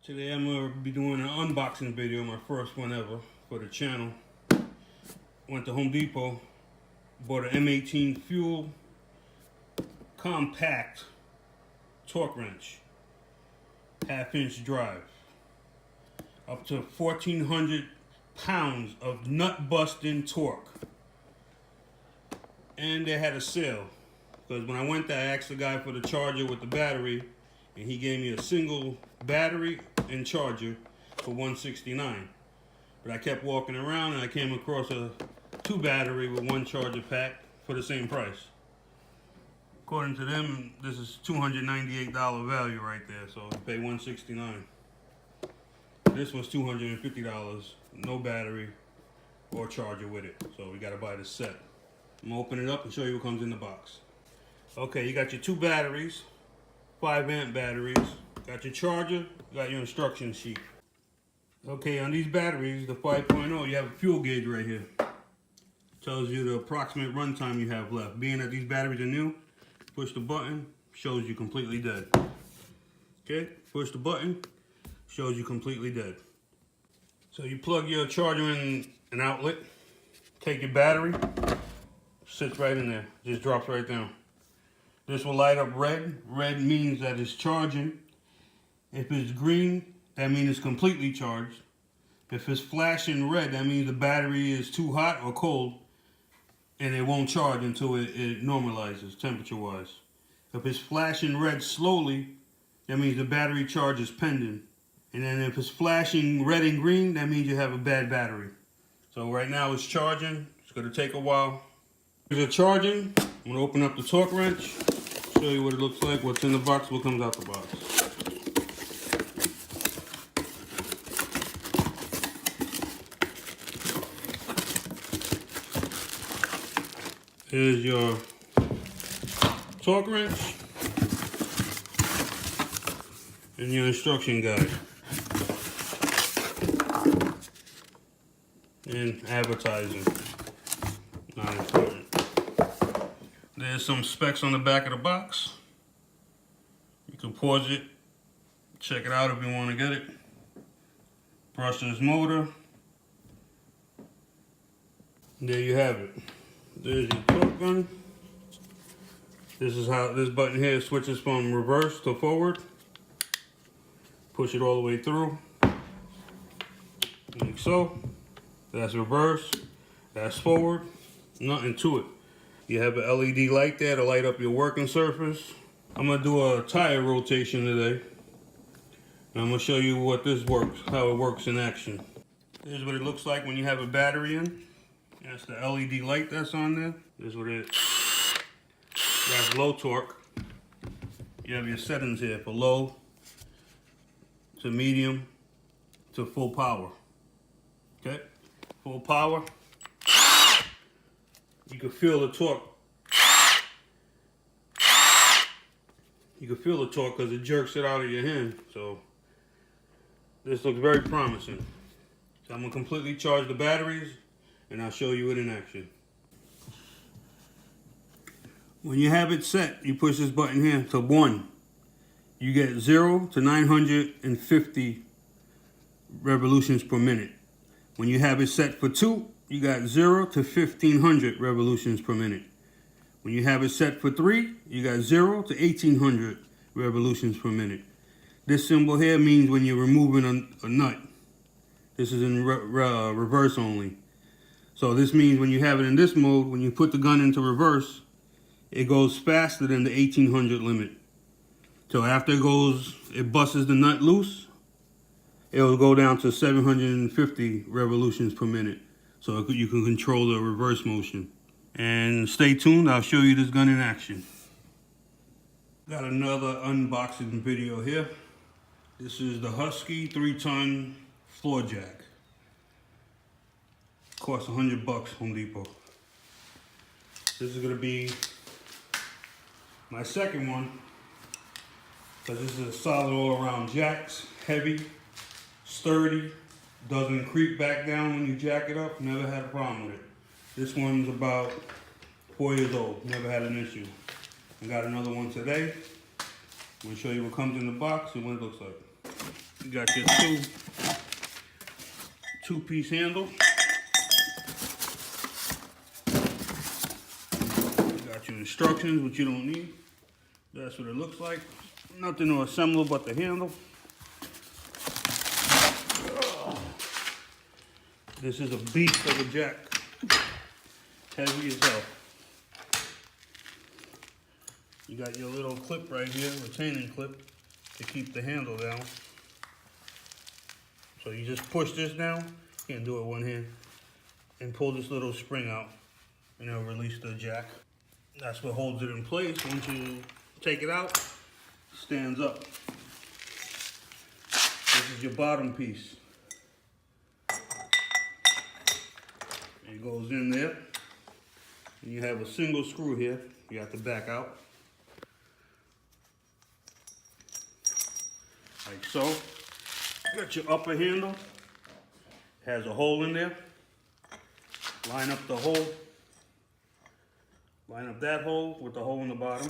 Today I'm going to be doing an unboxing video, my first one ever for the channel. Went to Home Depot, bought an M18 Fuel compact torque wrench, 1/2-inch drive, up to 1,400 pounds of nut busting torque. And they had a sale, because when I went there I asked the guy for the charger with the battery, and he gave me a single battery and charger for $169. But I kept walking around and I came across a 2 battery with 1 charger pack for the same price. According to them, this is $298 value right there, so you pay $169. This was $250, no battery or charger with it, so we gotta buy the set. I'm gonna open it up and show you what comes in the box. Okay, you got your 2 batteries, 5-amp batteries, got your charger, got your instruction sheet. Okay, on these batteries, the 5.0, you have a fuel gauge right here. Tells you the approximate runtime you have left. Being that these batteries are new, push the button, shows you completely dead. Okay, push the button, shows you completely dead. So you plug your charger in an outlet, take your battery, sits right in there, just drops right down. This will light up red. Red means that it's charging. If it's green, that means it's completely charged. If it's flashing red, that means the battery is too hot or cold, and it won't charge until it normalizes temperature-wise. If it's flashing red slowly, that means the battery charge is pending. And then if it's flashing red and green, that means you have a bad battery. So right now it's charging. It's going to take a while. Here's the charging. I'm going to open up the torque wrench, show you what it looks like, what's in the box, what comes out the box. Here's your torque wrench and your instruction guide and advertising. Not important. There's some specs on the back of the box. You can pause it, check it out if you want to get it. Brushless motor. There you have it. There's your torque gun. This is how this button here switches from reverse to forward. Push it all the way through, like so. That's reverse, that's forward, nothing to it. You have an LED light there to light up your working surface. I'm gonna do a tire rotation today. And I'm gonna show you what this works, how it works in action. Here's what it looks like when you have a battery in. That's the LED light that's on there. This is what it is. That's low torque. You have your settings here for low, to medium, to full power. Okay? Full power. You can feel the torque. You can feel the torque because it jerks it out of your hand. So this looks very promising. So I'm gonna completely charge the batteries and I'll show you it in action. When you have it set, you push this button here to 1. You get 0 to 950 revolutions per minute. When you have it set for 2, you got 0 to 1,500 revolutions per minute. When you have it set for 3, you got 0 to 1,800 revolutions per minute. This symbol here means when you're removing a nut. This is in reverse only. So this means when you have it in this mode, when you put the gun into reverse, it goes faster than the 1,800 limit. So after it busts the nut loose, it'll go down to 750 revolutions per minute. So you can control the reverse motion. And stay tuned, I'll show you this gun in action. Got another unboxing video here. This is the Husky 3-ton Floor Jack. Costs $100 Home Depot. This is gonna be my second one, because this is a solid all-around jacks, heavy, sturdy, doesn't creep back down when you jack it up. Never had a problem with it. This one's about 4 years old, never had an issue. I got another one today. I'm gonna show you what comes in the box and what it looks like. You got your two-piece handle. You got your instructions, which you don't need. That's what it looks like. Nothing to assemble but the handle. This is a beast of a jack. Heavy as hell. You got your little clip right here, retaining clip, to keep the handle down. So you just push this down, you can do it one hand, and pull this little spring out, and it'll release the jack. That's what holds it in place. Once you take it out, it stands up. This is your bottom piece. It goes in there, and you have a single screw here. You have to back out, like so. Got your upper handle, has a hole in there. Line up the hole, line up that hole with the hole in the bottom.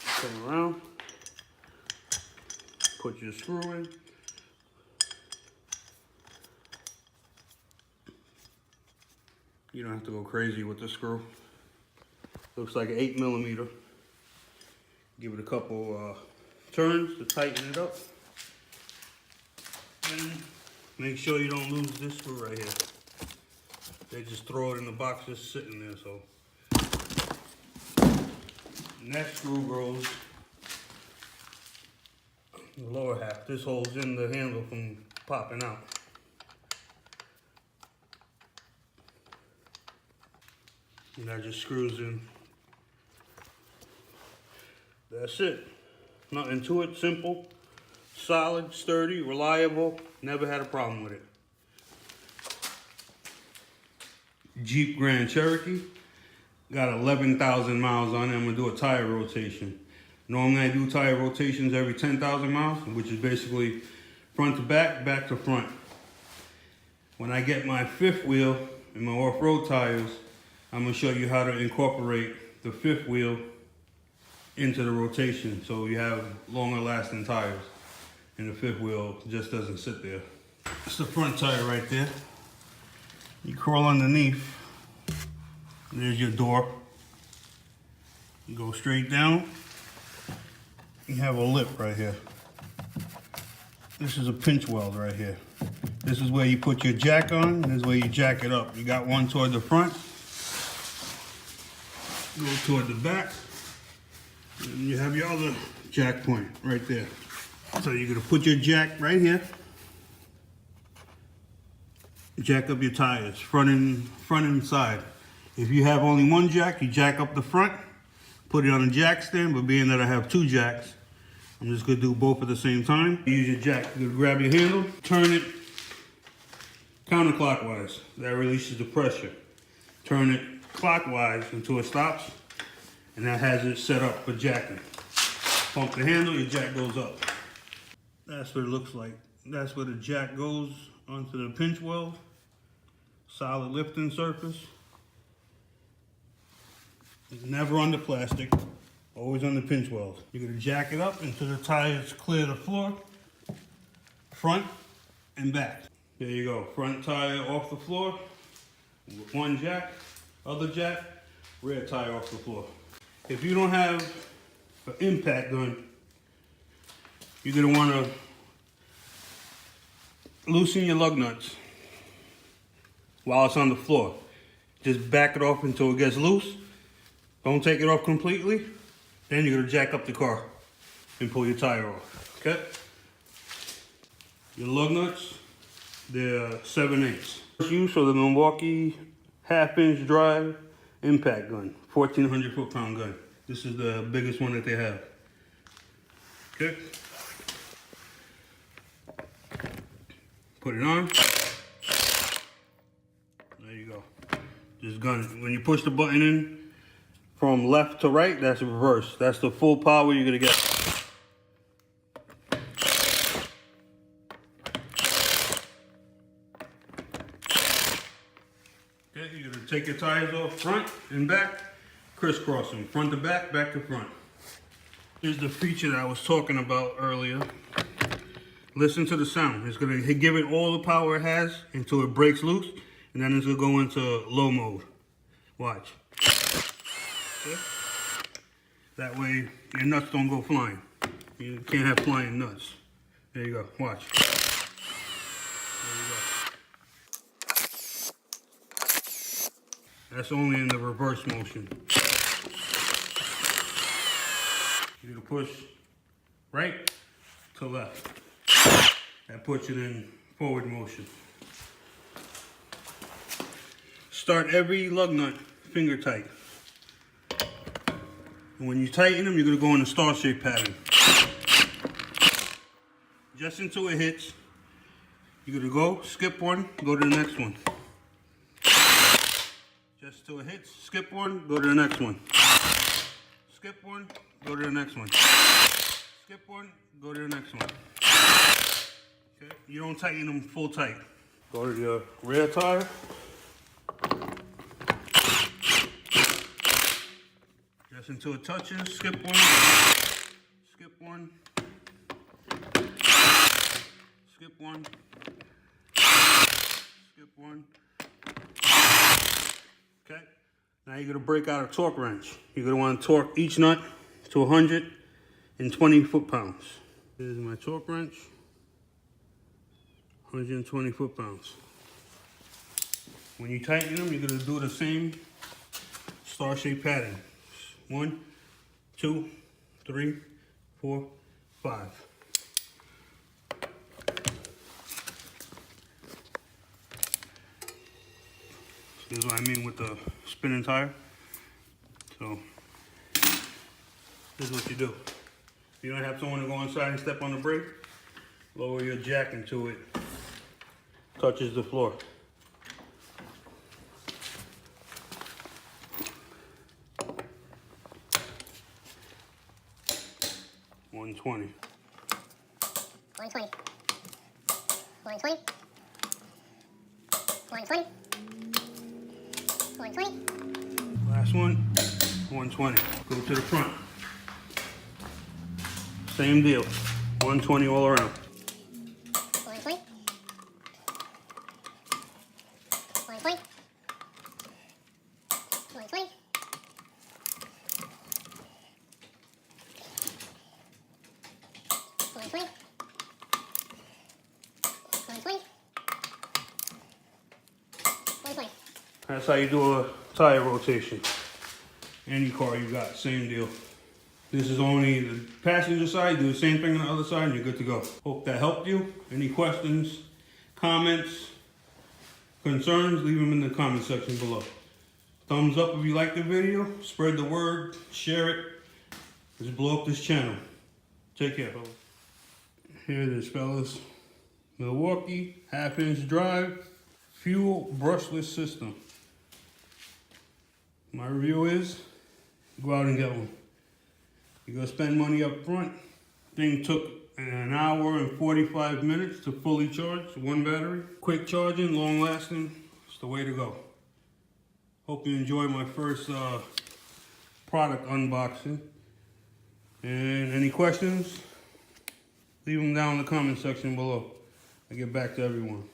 Come around, put your screw in. You don't have to go crazy with the screw. Looks like an 8mm. Give it a couple turns to tighten it up. And make sure you don't lose this screw right here. They just throw it in the box just sitting there, so. And that screw goes in the lower half. This holds in the handle from popping out. And that just screws in. That's it. Nothing to it, simple, solid, sturdy, reliable. Never had a problem with it. Jeep Grand Cherokee. Got 11,000 miles on it. I'm gonna do a tire rotation. Normally I do tire rotations every 10,000 miles, which is basically front to back, back to front. When I get my fifth wheel and my off-road tires, I'm gonna show you how to incorporate the fifth wheel into the rotation so you have longer lasting tires and the fifth wheel just doesn't sit there. It's the front tire right there. You crawl underneath, there's your door. You go straight down, you have a lip right here. This is a pinch weld right here. This is where you put your jack on, and this is where you jack it up. You got one toward the front, go toward the back, and you have your other jack point right there. So you're gonna put your jack right here, jack up your tires, front and side. If you have only one jack, you jack up the front, put it on a jack stand, but being that I have two jacks, I'm just gonna do both at the same time. Use your jack, you're gonna grab your handle, turn it counterclockwise. That releases the pressure. Turn it clockwise until it stops, and that has it set up for jacking. Pump the handle, your jack goes up. That's what it looks like. That's where the jack goes onto the pinch weld. Solid lifting surface. It's never on the plastic, always on the pinch weld. You're gonna jack it up until the tires clear the floor, front and back. There you go, front tire off the floor, with one jack, other jack, rear tire off the floor. If you don't have an impact gun, you're gonna wanna loosen your lug nuts while it's on the floor. Just back it off until it gets loose. Don't take it off completely. Then you're gonna jack up the car and pull your tire off, okay? Your lug nuts, they're 7/8. First use of the Milwaukee half-inch drive impact gun, 1,400 foot-pound gun. This is the biggest one that they have, okay? Put it on. There you go. This gun, when you push the button in from left to right, that's reverse. That's the full power you're gonna get. Okay, you're gonna take your tires off front and back, crisscross them, front to back, back to front. Here's the feature that I was talking about earlier. Listen to the sound. It's gonna give it all the power it has until it breaks loose, and then it's gonna go into low mode. Watch. Okay? That way your nuts don't go flying. You can't have flying nuts. There you go. Watch. There you go. That's only in the reverse motion. You're gonna push right to left. That puts it in forward motion. Start every lug nut finger tight. And when you tighten them, you're gonna go in the star shape pattern. Just until it hits, you're gonna go, skip one, go to the next one. Just till it hits, skip one, go to the next one. Skip one, go to the next one. Skip one, go to the next one. Okay? You don't tighten them full tight. Go to your rear tire. Just until it touches, skip one, skip one, skip one, skip one. Okay? Now you're gonna break out a torque wrench. You're gonna want to torque each nut to 120 foot-pounds. Here's my torque wrench. 120 foot-pounds. When you tighten them, you're gonna do the same star-shaped pattern. 1, 2, 3, 4, 5. This is what I mean with the spinning tire. So this is what you do. If you don't have someone to go inside and step on the brake, lower your jack until it touches the floor. $120. 120. 120. 120. 120. Last one, 120. Go to the front. Same deal. 120 all around. 120. 120. 120. 120. 120. 120. That's how you do a tire rotation. Any car you got, same deal. This is only the passenger side. Do the same thing on the other side and you're good to go. Hope that helped you. Any questions, comments, concerns, leave them in the comment section below. Thumbs up if you like the video. Spread the word. Share it. Let's blow up this channel. Take care, fellas. Here it is, fellas. Milwaukee half-inch drive fuel brushless system. My review is, go out and get one. You're gonna spend money up front. Thing took an hour and 45 minutes to fully charge, one battery. Quick charging, long lasting, it's the way to go. Hope you enjoyed my first product unboxing. And any questions, leave them down in the comment section below. I get back to everyone.